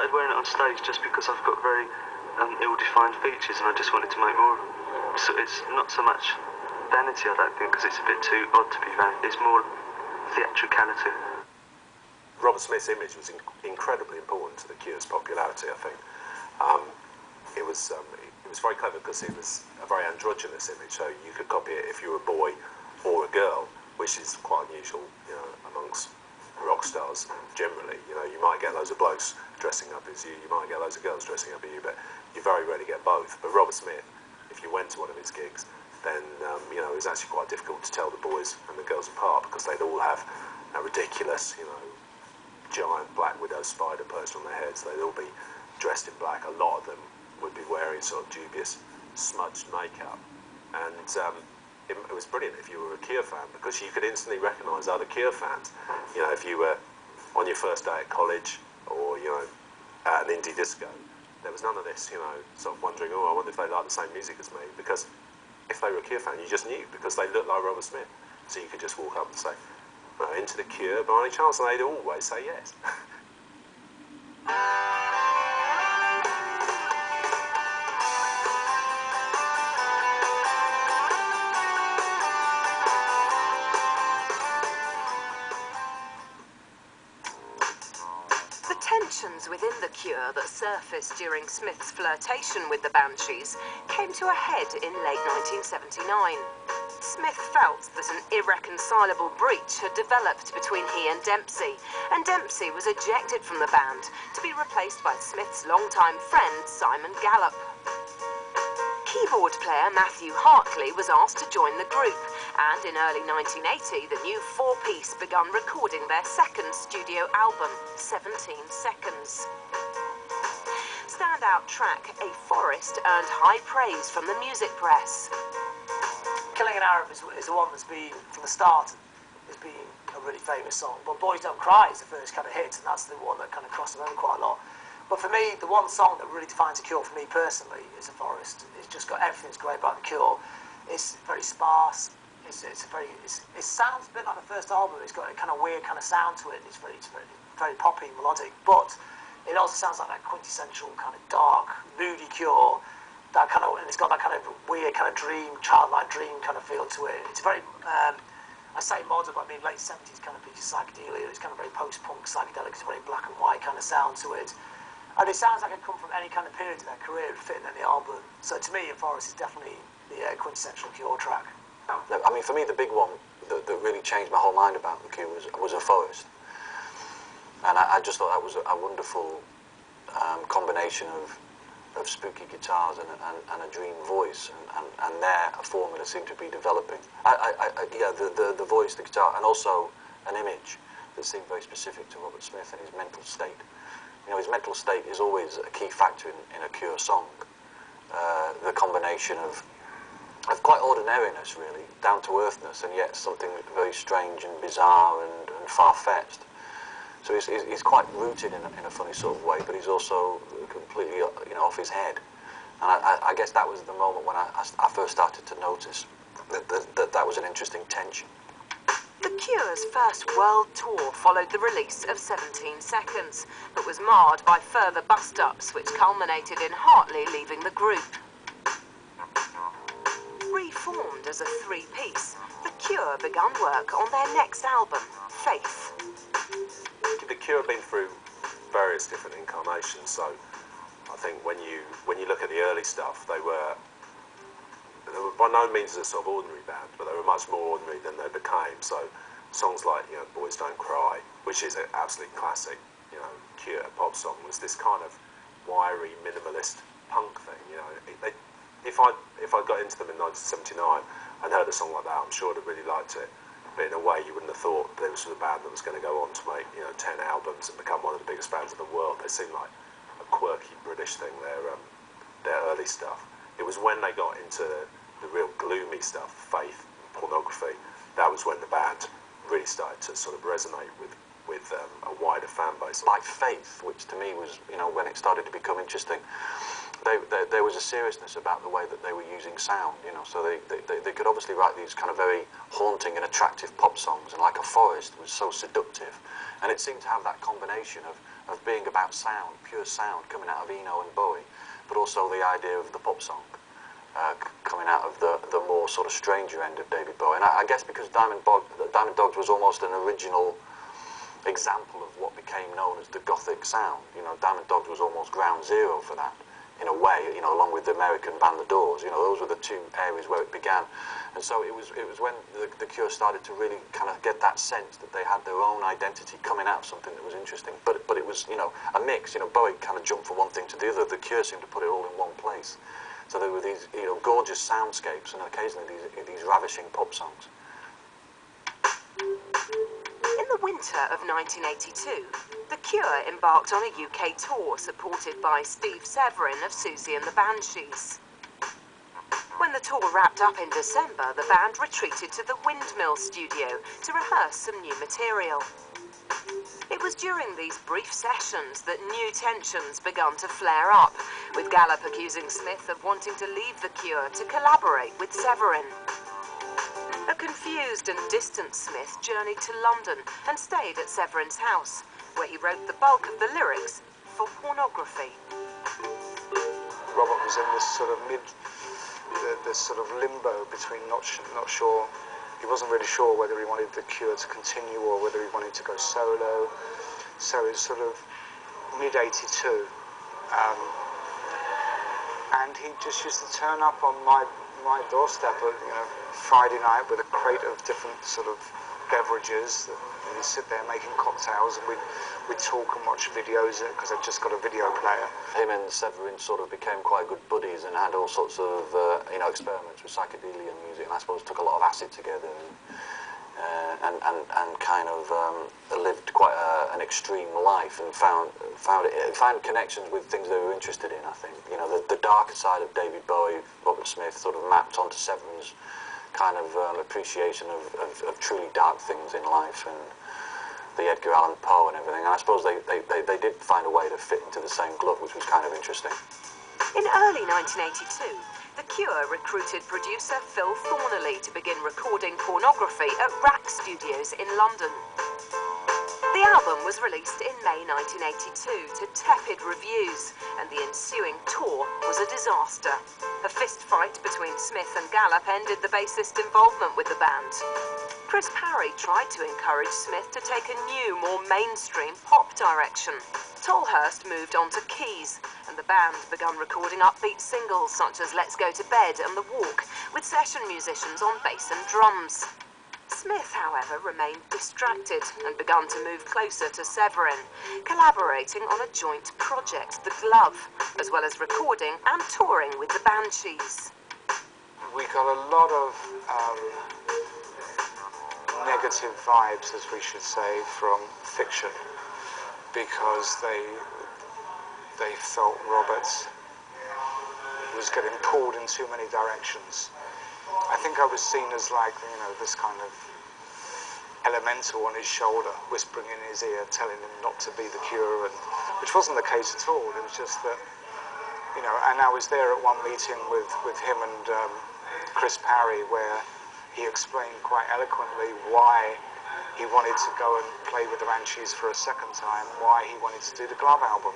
started wearing it on stage just because I've got very ill-defined features, and I just wanted to make more. So it's not so much vanity, I don't think, because it's a bit too odd to be vanity. It's more theatricality. Robert Smith's image was incredibly important to The Cure's popularity, I think. It was very clever because it was a very androgynous image, so you could copy it if you were a boy or a girl, which is quite unusual, you know, amongst rock stars generally. You know, you might get loads of blokes dressing up as you might get loads of girls dressing up as you, but you very rarely get both. But Robert Smith, if you went to one of his gigs, then you know, it was actually quite difficult to tell the boys and the girls apart because they'd all have a ridiculous, you know, giant black widow spider perched on their heads. They'd all be dressed in black. A lot of them would be wearing sort of dubious, smudged makeup, and it was brilliant if you were a Cure fan because you could instantly recognise other Cure fans. You know, if you were on your first day at college or, you know, at an indie disco, there was none of this, you know, sort of wondering, oh, I wonder if they like the same music as me, because if they were a Cure fan, you just knew because they looked like Robert Smith, so you could just walk up and say, into The Cure by any chance, and they'd always say yes. The tensions within The Cure that surfaced during Smith's flirtation with the Banshees came to a head in late 1979. Smith felt that an irreconcilable breach had developed between he and Dempsey was ejected from the band to be replaced by Smith's longtime friend Simon Gallup. Keyboard player Matthew Hartley was asked to join the group, and in early 1980 the new four-piece began recording their second studio album, 17 Seconds. Standout track A Forest earned high praise from the music press. Killing an Arab is the one that's been, from the start, has been a really famous song. But Boys Don't Cry is the first kind of hit, and that's the one that kind of crossed them over quite a lot. But for me, the one song that really defines The Cure for me personally is A Forest. It's just got everything that's great about The Cure. It's very sparse. It sounds a bit like the first album. It's got a kind of weird kind of sound to it. It's very poppy, melodic, but it also sounds like that quintessential kind of dark, moody Cure. That kind of, and it's got that kind of weird kind of dream, childlike dream kind of feel to it. It's very, I say modern, but I mean late 70s kind of piece of psychedelia. It's kind of very post-punk psychedelic. It's a very black and white kind of sound to it. And it sounds like it come from any kind of period in their career, it would fit in any album. So to me, A Forest is definitely the quintessential Cure track. I mean, for me, the big one that really changed my whole mind about The Cure was A Forest. And I just thought that was a wonderful combination of spooky guitars and a dream voice, and there a formula seemed to be developing. Yeah, the voice, the guitar, and also an image that seemed very specific to Robert Smith and his mental state. You know, his mental state is always a key factor in a Cure song. The combination of quite ordinariness, really, down-to-earthness, and yet something very strange and bizarre and far-fetched. So he's quite rooted in a funny sort of way, but he's also completely, you know, off his head. And I guess that was the moment when I first started to notice that was an interesting tension. The Cure's first world tour followed the release of 17 Seconds, but was marred by further bust-ups which culminated in Hartley leaving the group. Reformed as a three-piece, The Cure began work on their next album, Faith. The Cure have been through various different incarnations, so I think when you look at the early stuff, they were by no means a sort of ordinary band, but they were much more ordinary than they became. So songs like, you know, Boys Don't Cry, which is an absolute classic, you know, Cure pop song, was this kind of wiry, minimalist punk thing. You know, if I got into them in 1979 and heard a song like that, I'm sure I'd have really liked it. But in a way, you wouldn't have thought that this was a band that was going to go on to make, you know, 10 albums and become one of the biggest bands in the world. They seemed like a quirky British thing, their early stuff. It was when they got into the real gloomy stuff, Faith, Pornography, that was when the band really started to sort of resonate with a wider fan base. Like Faith, which to me was, you know, when it started to become interesting, there was a seriousness about the way that they were using sound, you know, so they could obviously write these kind of very haunting and attractive pop songs, and Like a Forest was so seductive, and it seemed to have that combination of being about sound, pure sound coming out of Eno and Bowie, but also the idea of the pop song coming out of the more sort of stranger end of David Bowie. And I guess because Diamond Dogs was almost an original example of what became known as the Gothic sound. You know, Diamond Dogs was almost ground zero for that, in a way, you know, along with the American band The Doors. You know, those were the two areas where it began. And so it was when the Cure started to really kind of get that sense that they had their own identity coming out of something that was interesting. But it was, you know, a mix. You know, Bowie kind of jumped from one thing to the other. The Cure seemed to put it all in one place. So there were these, you know, gorgeous soundscapes and occasionally these ravishing pop songs. In the winter of 1982, The Cure embarked on a UK tour supported by Steve Severin of Susie and the Banshees. When the tour wrapped up in December, the band retreated to the Windmill studio to rehearse some new material. It was during these brief sessions that new tensions began to flare up, with Gallup accusing Smith of wanting to leave The Cure to collaborate with Severin. A confused and distant Smith journeyed to London and stayed at Severin's house, where he wrote the bulk of the lyrics for Pornography. Robert was in this sort of this sort of limbo between not sure. He wasn't really sure whether he wanted The Cure to continue or whether he wanted to go solo. So it's sort of mid-82. And he just used to turn up on my doorstep at, you know, Friday night with a crate of different sort of beverages. And he'd sit there making cocktails, and we'd talk and watch videos because I'd just got a video player. Him and Severin sort of became quite good buddies and had all sorts of you know, experiments with psychedelia music, and I suppose took a lot of acid together and kind of lived quite an extreme life and found connections with things they were interested in. I think, you know, the darker side of David Bowie, Robert Smith sort of mapped onto Severin's kind of appreciation of truly dark things in life and the Edgar Allan Poe and everything. And I suppose they did find a way to fit into the same glove, which was kind of interesting. In early 1982, The Cure recruited producer Phil Thornley to begin recording Pornography at Rack Studios in London. The album was released in May 1982 to tepid reviews, and the ensuing tour was a disaster. A fistfight between Smith and Gallup ended the bassist's involvement with the band. Chris Parry tried to encourage Smith to take a new, more mainstream pop direction. Tolhurst moved on to keys, and the band began recording upbeat singles such as Let's Go to Bed and The Walk, with session musicians on bass and drums. Smith, however, remained distracted and began to move closer to Severin, collaborating on a joint project, The Glove, as well as recording and touring with the Banshees. We got a lot of negative vibes, as we should say, from Fiction, because they felt Robert was getting pulled in too many directions. I think I was seen as like, you know, this kind of elemental on his shoulder, whispering in his ear, telling him not to be The Cure, and which wasn't the case at all. It was just that, you know, and I was there at one meeting with him and Chris Parry, where he explained quite eloquently why he wanted to go and play with the Banshees for a second time, why he wanted to do the Glove album,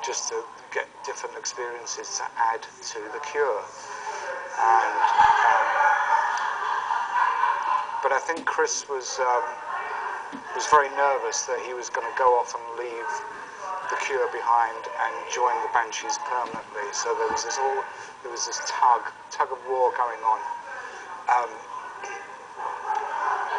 just to get different experiences to add to The Cure. And but I think Chris was very nervous that he was going to go off and leave The Cure behind and join the Banshees permanently. So there was this tug of war going on,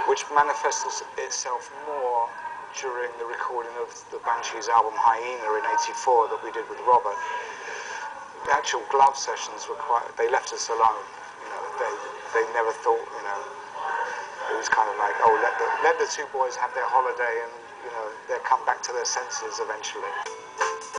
which manifested itself more during the recording of the Banshees album Hyena in '84 that we did with Robert. The actual Glove sessions were they left us alone. You know, they never thought, you know, it was kind of like, oh, let the two boys have their holiday and, you know, they'll come back to their senses eventually.